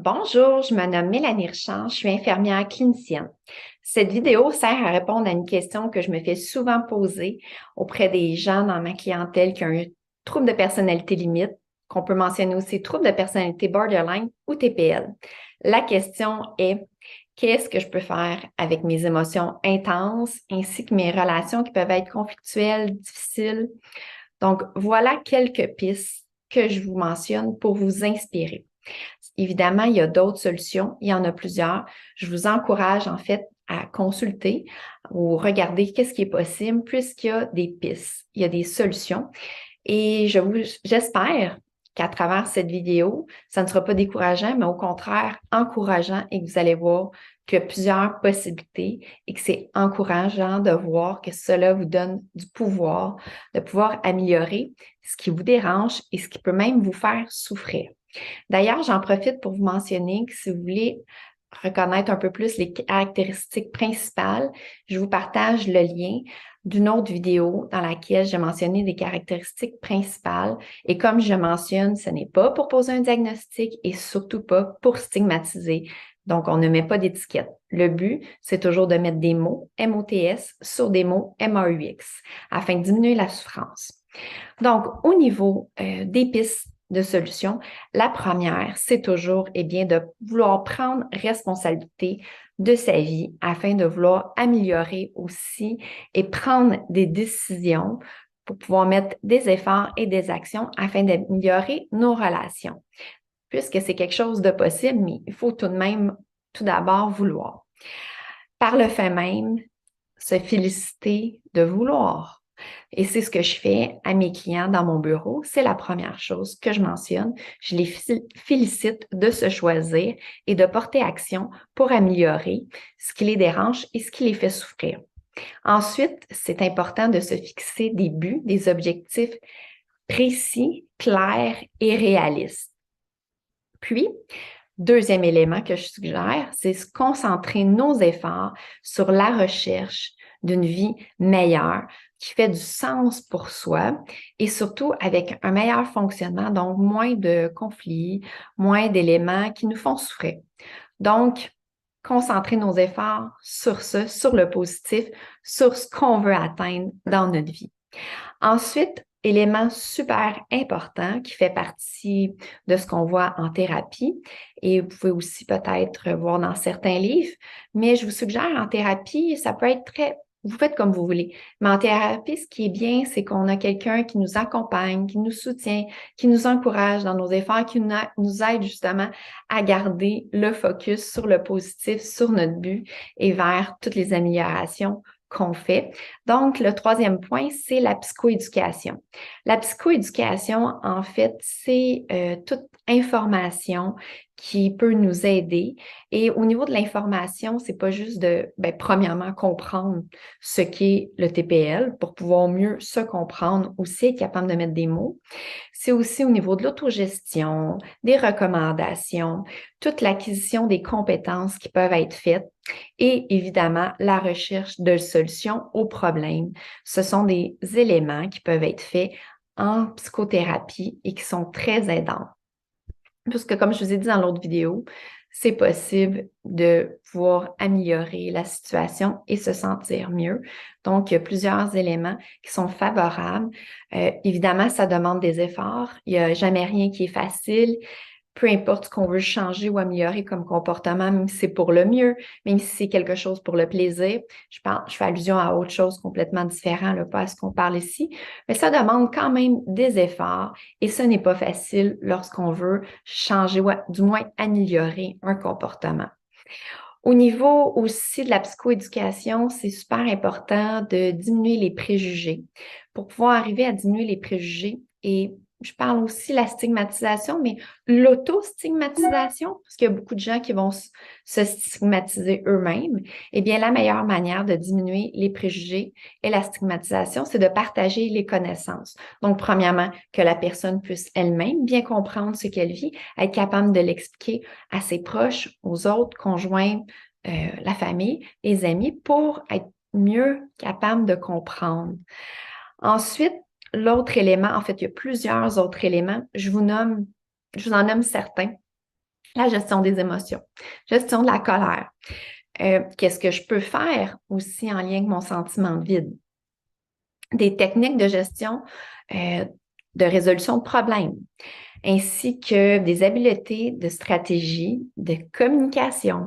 Bonjour, je me nomme Mélanie Richard, je suis infirmière clinicienne. Cette vidéo sert à répondre à une question que je me fais souvent poser auprès des gens dans ma clientèle qui ont un trouble de personnalité limite, qu'on peut mentionner aussi trouble de personnalité borderline ou TPL. La question est, qu'est-ce que je peux faire avec mes émotions intenses ainsi que mes relations qui peuvent être conflictuelles, difficiles? Donc, voilà quelques pistes que je vous mentionne pour vous inspirer. Évidemment, il y a d'autres solutions, il y en a plusieurs. Je vous encourage en fait à consulter ou regarder qu'est-ce qui est possible puisqu'il y a des pistes, il y a des solutions. Et j'espère qu'à travers cette vidéo, ça ne sera pas décourageant, mais au contraire encourageant et que vous allez voir qu'il y a plusieurs possibilités et que c'est encourageant de voir que cela vous donne du pouvoir, de pouvoir améliorer ce qui vous dérange et ce qui peut même vous faire souffrir. D'ailleurs, j'en profite pour vous mentionner que si vous voulez reconnaître un peu plus les caractéristiques principales, je vous partage le lien d'une autre vidéo dans laquelle j'ai mentionné des caractéristiques principales. Et comme je mentionne, ce n'est pas pour poser un diagnostic et surtout pas pour stigmatiser. Donc, on ne met pas d'étiquette. Le but, c'est toujours de mettre des mots MOTS sur des mots MAUX afin de diminuer la souffrance. Donc, au niveau des pistes de solutions, la première, c'est toujours bien, de vouloir prendre responsabilité de sa vie afin de vouloir améliorer aussi et prendre des décisions pour pouvoir mettre des efforts et des actions afin d'améliorer nos relations. Puisque c'est quelque chose de possible, mais il faut tout de même tout d'abord vouloir. Par le fait même, se féliciter de vouloir. Et c'est ce que je fais à mes clients dans mon bureau. C'est la première chose que je mentionne. Je les félicite de se choisir et de porter action pour améliorer ce qui les dérange et ce qui les fait souffrir. Ensuite, c'est important de se fixer des buts, des objectifs précis, clairs et réalistes. Puis, deuxième élément que je suggère, c'est se concentrer nos efforts sur la recherche d'une vie meilleure, qui fait du sens pour soi et surtout avec un meilleur fonctionnement, donc moins de conflits, moins d'éléments qui nous font souffrir. Donc, concentrer nos efforts sur ça, sur le positif, sur ce qu'on veut atteindre dans notre vie. Ensuite, élément super important qui fait partie de ce qu'on voit en thérapie et vous pouvez aussi peut-être voir dans certains livres, mais je vous suggère en thérapie, ça peut être vous faites comme vous voulez. Mais en thérapie, ce qui est bien, c'est qu'on a quelqu'un qui nous accompagne, qui nous soutient, qui nous encourage dans nos efforts, qui nous aide justement à garder le focus sur le positif, sur notre but et vers toutes les améliorations qu'on fait. Donc, le troisième point, c'est la psychoéducation. La psychoéducation, en fait, c'est toute information qui peut nous aider. Et au niveau de l'information, c'est pas juste de, premièrement, comprendre ce qu'est le TPL pour pouvoir mieux se comprendre, aussi être capable de mettre des mots. C'est aussi au niveau de l'autogestion, des recommandations, toute l'acquisition des compétences qui peuvent être faites et évidemment la recherche de solutions aux problèmes. Ce sont des éléments qui peuvent être faits en psychothérapie et qui sont très aidants. Puisque comme je vous ai dit dans l'autre vidéo, c'est possible de pouvoir améliorer la situation et se sentir mieux. Donc, il y a plusieurs éléments qui sont favorables. Évidemment, ça demande des efforts. Il n'y a jamais rien qui est facile. Peu importe ce qu'on veut changer ou améliorer comme comportement, même si c'est pour le mieux, même si c'est quelque chose pour le plaisir. Je fais allusion à autre chose complètement différent, là, pas à ce qu'on parle ici, mais ça demande quand même des efforts et ce n'est pas facile lorsqu'on veut changer ou du moins améliorer un comportement. Au niveau aussi de la psychoéducation, c'est super important de diminuer les préjugés. Pour pouvoir arriver à diminuer les préjugés, et je parle aussi de la stigmatisation, mais l'auto-stigmatisation, parce qu'il y a beaucoup de gens qui vont se stigmatiser eux-mêmes, eh bien, la meilleure manière de diminuer les préjugés et la stigmatisation, c'est de partager les connaissances. Donc, premièrement, que la personne puisse elle-même bien comprendre ce qu'elle vit, être capable de l'expliquer à ses proches, aux autres conjoints, la famille, les amis, pour être mieux capable de comprendre. Ensuite, l'autre élément, en fait, il y a plusieurs autres éléments. Je vous en nomme certains. La gestion des émotions, gestion de la colère. Qu'est-ce que je peux faire aussi en lien avec mon sentiment de vide? Des techniques de gestion de résolution de problèmes, ainsi que des habiletés de stratégie, de communication,